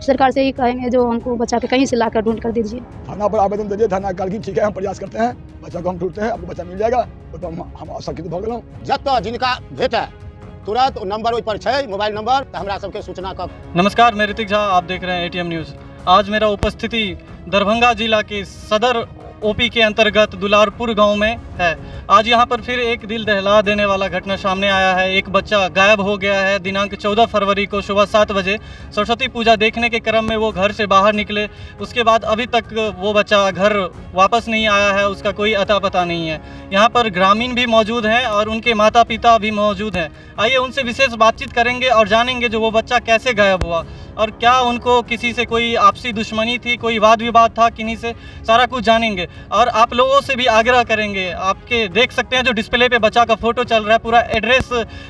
सरकार से ही कहेंगे जो हमको बच्चा के कहीं से लाकर ढूंढ कर दीजिए। थाना पर आवेदन दीजिए, थाना कल की ठीक है, हम प्रयास करते हैं, बच्चा को हम ढूंढते हैं, आपको बच्चा मिल जाएगा। तो हम सकित भ गेलहुँ जत जिनका भेट है तुरंत नंबर पर है, मोबाइल नंबर, तो हमरा सबके सूचना कर। नमस्कार, मैं ऋतिक झा, आप देख रहे हैं एटीएम न्यूज़। आज मेरा उपस्थिति दरभंगा जिला के सदर ओपी के अंतर्गत दुलारपुर गांव में है। आज यहां पर फिर एक दिल दहला देने वाला घटना सामने आया है। एक बच्चा गायब हो गया है। दिनांक 14 फरवरी को सुबह 7 बजे सरस्वती पूजा देखने के क्रम में वो घर से बाहर निकले। उसके बाद अभी तक वो बच्चा घर वापस नहीं आया है, उसका कोई अता पता नहीं है। यहाँ पर ग्रामीण भी मौजूद हैं और उनके माता पिता भी मौजूद हैं। आइए उनसे विशेष बातचीत करेंगे और जानेंगे जो वो बच्चा कैसे गायब हुआ और क्या उनको किसी से कोई आपसी दुश्मनी थी, कोई वाद विवाद था किन्हीं से, सारा कुछ जानेंगे। और आप लोगों से भी आग्रह करेंगे, आपके देख सकते हैं जो डिस्प्ले पे बच्चा का फ़ोटो चल रहा है, पूरा एड्रेस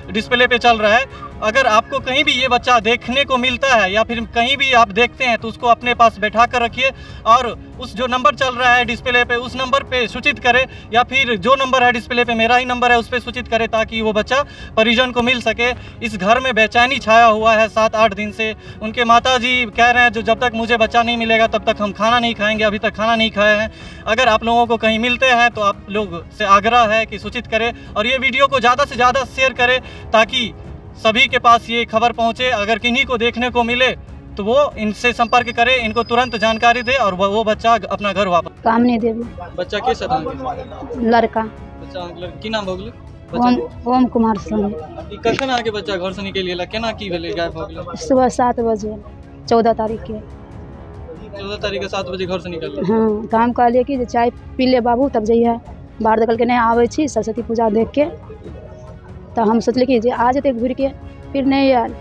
डिस्प्ले पे चल रहा है। अगर आपको कहीं भी ये बच्चा देखने को मिलता है या फिर कहीं भी आप देखते हैं तो उसको अपने पास बैठा कर रखिए और उस जो नंबर चल रहा है डिस्प्ले पे उस नंबर पे सूचित करें, या फिर जो नंबर है डिस्प्ले पे मेरा ही नंबर है उस पर सूचित करें ताकि वो बच्चा परिजन को मिल सके। इस घर में बेचैनी छाया हुआ है 7-8 दिन से। उनके माताजी कह रहे हैं जो जब तक मुझे बच्चा नहीं मिलेगा तब तक हम खाना नहीं खाएंगे, अभी तक खाना नहीं खाए हैं। अगर आप लोगों को कहीं मिलते हैं तो आप लोग से आग्रह है कि सूचित करें और ये वीडियो को ज़्यादा से ज़्यादा शेयर करें ताकि सभी के पास ये खबर पहुंचे। अगर किन्हीं को देखने को मिले तो वो इनसे संपर्क करे, इनको तुरंत जानकारी दे और वो बच्चा अपना घर वापस। कामनी देवी बच्चा के साथ लड़का बच्चा की नाम हो ओम कुमार सिंह। कखन आके बच्चा घर से निकल गेला, केना की भेलै, गायब हो गेला? सुबह 7 बजे 14 तारीख के 14 तारीख के 7 बजे घर से निकल। हाँ, तो हम कहलिए कि चाय पी ले बाबू तब जइहे। बाहर देखल के नहीं आबै छी सरस्वती पूजा देख के, तो हम सोचलिए कि जे आ जेतै घुरि के, फिर नहीं आयल।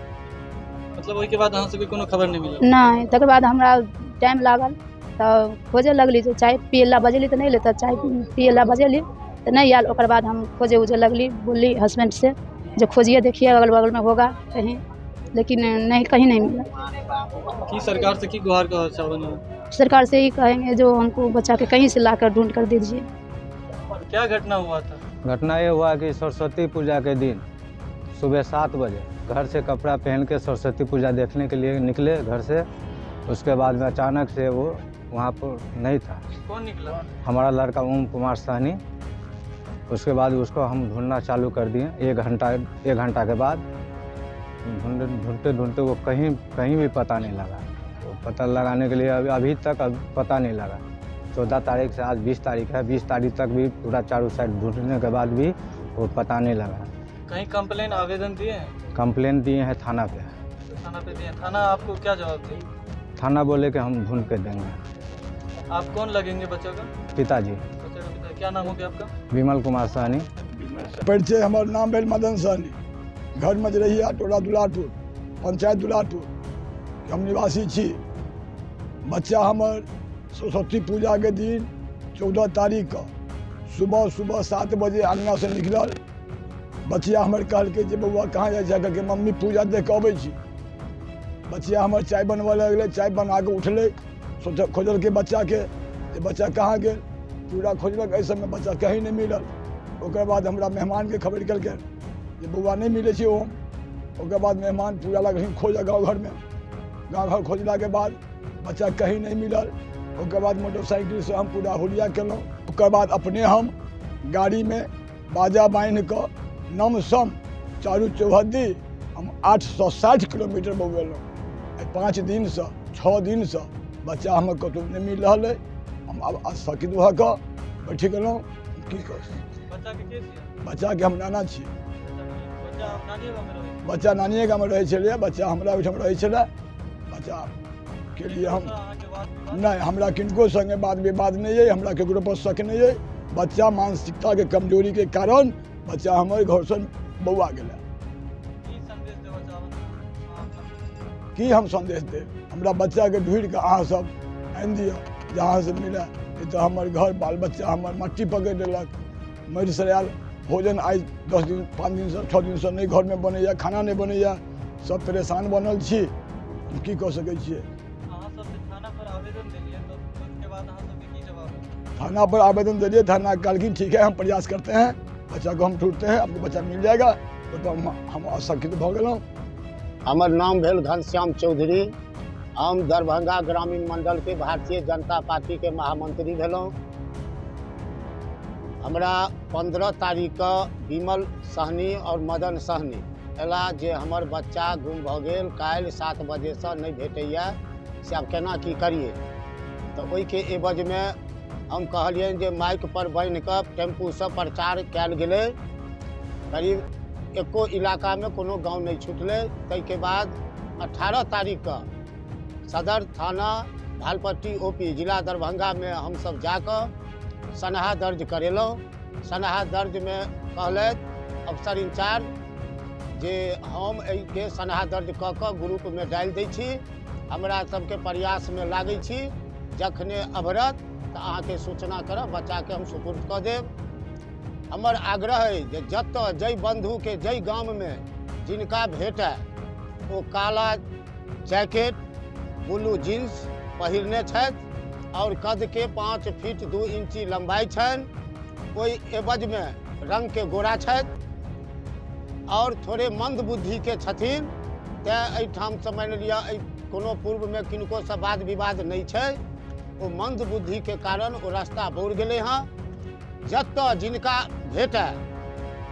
मतलब ओहि के बाद अहाँ सबके कोनो खबर नहीं मिलल? नहीं, तकर बाद हमरा टाइम लागल तो खोजे लगली जे चाय पियला बजेली तो नहीं ले, तो चाय पियला बजेली तो नहीं आयल। ओकर बाद हम खोजे उजे लगली, बोली हस्बैंड से जो खोजिए देखिए अगल बगल में होगा कहीं, लेकिन नहीं, कहीं नहीं मिला। कि सरकार से की गुहार का चावल? सरकार से ही कहेंगे जो हमको बच्चा के कहीं से लाकर ढूंढ कर दीजिए। क्या घटना हुआ था? घटना ये हुआ कि सरस्वती पूजा के दिन सुबह 7 बजे घर से कपड़ा पहन के सरस्वती पूजा देखने के लिए निकले घर से। उसके बाद में अचानक से वो वहाँ पर नहीं था। कौन निकला? हमारा लड़का ओम कुमार साहनी। उसके बाद उसको हम ढूंढना चालू कर दिए। 1 घंटा के बाद ढूंढते वो कहीं भी पता नहीं लगा। वो पता लगाने के लिए अभी तक पता नहीं लगा। 14 तारीख से आज 20 तारीख है, 20 तारीख तक भी पूरा चारों साइड ढूंढने के बाद भी वो पता नहीं लगा। कहीं कंप्लेन आवेदन दिए हैं? कंप्लेन दिए हैं थाना पे। थाना पे दिए? थाना आपको क्या जवाब दिए? थाना बोले कि हम ढूंढ के देंगे। आप कौन लगेंगे बच्चों का? पिताजी। बच्चे का पिता, क्या नाम हो गया आपका? विमल कुमार साहनी। परिचय हमार नाम भेल मदन साहनी, घर में रही टोला दुलारपुर, पंचायत दुलारपुर, हम निवासी छी। बच्चा हमर सरस्वती पूजा के दिन 14 तारीख का सुबह 7 बजे अंगना से निकलल। बच्चिया हमर कहलकै जे बउआ कहाँ जाइ छै, कहलकै मम्मी पूजा देख के अबै छी। बच्चिया हमर चाय बनबऽ लगलै, चाय बना के उठलै, खोजलकै बच्चा के जे बच्चा कहाँ गेल, पूरा खोजलक, एहि सबमे बच्चा कहीं नहीं मिलल। ओकर बाद हमरा मेहमान के खबर केलकै जे बउआ नहीं मिलै छै ओम। ओकर बाद मेहमान पूरा लगलखिन खोजऽ गाँव घर में। गाँव घर खोजला के बाद बच्चा कहीं नहीं मिलल। ओकर बाद मोटरसाइकिल से हम पूरा हुलिया केलहुँ। ओकर बाद अपने हम गाड़ी में बाजा बांधि कऽ नमसम चारू चौहद्दी हम 860 किलोमीटर बौएलहुँ। 5 दिन से 6 दिन से बच्चा हमर कतहु नहीं मिल रहा है। हम अब असकित भऽ कऽ बैठ गेलहुँ। की करी, बच्चा के हम नाना छी। बच्चा नानिए गाँव में रहै छलै, बच्चा हमरा ओहिठाम रहै छलै। बच्चा के लिए हम नहीं, हमरा किनको संगे वाद विवाद नहीं है, हमरा केकरो पर शक नहीं है। बच्चा मानसिकता के कमजोरी के कारण बच्चा हमारे घर से बौआ गेला। की हम संदेश दे, हमरा बच्चा के ढूंढ के अहाँ सब आनि दिअ जहाँ से मिले। नहीं तो हमारे घर बाल बच्चा हमार मट्टी पकड़ लेलक, मरि सड़ायल। भोजन आज 10 दिन 5 दिन से 6 दिन से नहीं घर में बनैया, खाना नहीं बनैया, सब परेशान बनल छी। की कह सकै छियै? थाना पर आवेदन दिए, थाना कहलखिन ठीक है, हम प्रयास करते हैं, बच्चा को हम ढूंढते हैं, आपको बच्चा मिल जाएगा। तो हम असकित भ गेलहुँ। हमर नाम भेल घनश्याम चौधरी, हम दरभंगा ग्रामीण मंडल के भारतीय जनता पार्टी के महामंत्री भेलहुँ। हमरा 15 तारीख के विमल सहनी और मदन सहनी एला जे हमर बच्चा गुम भ गेल, काल्हि 7 बजे से नहीं भेटैया, से आब केना की करिए। तो ओहि के एवज में हम कहलियनि जे माइक पर बन के टेम्पू से प्रचार कयल गेलै। करीब एको इलाका में कोनो गांव नहीं छूटले। तै के बाद 18 तारीख का सदर थाना भालपट्टी ओपी जिला दरभंगा में हम सब जाकर सनहा दर्ज करेलहुँ। सनहा दर्ज में कहलथि अफसर इंचार्ज जे हम के सनहा दर्ज क के ग्रुप में डाल दै छी, हमरा सबके प्रयास में लागै छी, जखने अभरत तो अहाँ के सूचना करब, बच्चा के हम सुपुर्द क देब। हमर आग्रह है जे जत जय बंधु के जय गांव में जिनका भेटे वो काला जैकेट ब्लू जीन्स पहिरने छथि और कद के 5 फीट 2 इंची लंबाई छनि। कोई एवज में रंग के गोरा छथि और थोड़े मंद बुद्धि के छथिन। तैं एहिठाम से मान लिअ कोनो पूर्व में किनको से वाद विवाद नहीं छै। वो मंद बुद्धि के कारण वो रास्ता बोर गेले हैं। जत जिनका भेटे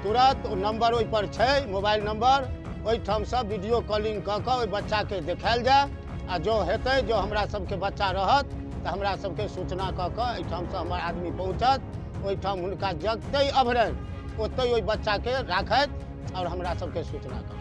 तुरंत नंबर ओहि पर छै, मोबाइल नंबर, ओहिठाम से वीडियो कॉलिंग क के ओहि बच्चा के देखायल जाए। आ जो हेतै, जो हमरा सबके बच्चा रहत तो हमरा सबके सूचना क के एहिठाम से हमर आदमी पहुँचत, ओहिठाम हुनका जतै अभरनि ओतै ओहि बच्चा के राखत और हमरा सबके सूचना कर।